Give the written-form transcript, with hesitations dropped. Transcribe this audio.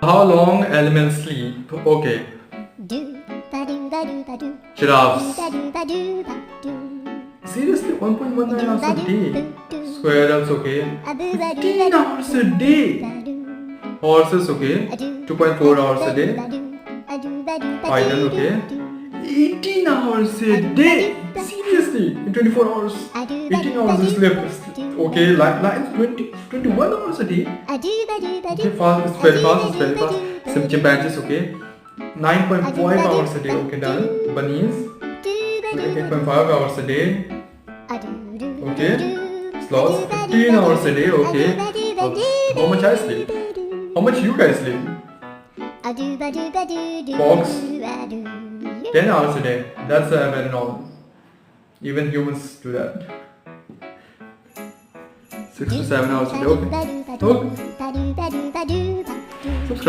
How long animals sleep? Okay. Giraffes. Seriously, 1.19 hours a day. Squirrels, okay. 15 hours a day. Horses, okay. 2.4 hours a day. Python, okay. 18 hours a day. Seriously, in 24 hours. 18 hours is slept. Okay, lions 21 hours a day. Okay, fast, it's very fast, it's very fast. Some chimpanzees, okay. 9.5 hours a day, okay, done. Bunnies, 8.5 hours a day. Okay. Sloths, 15 hours a day, okay. How much I sleep? How much you guys sleep? Fox, 10 hours a day. That's very normal. Even humans do that. 6 to 7 hours a day, okay. Okay. Subscribe.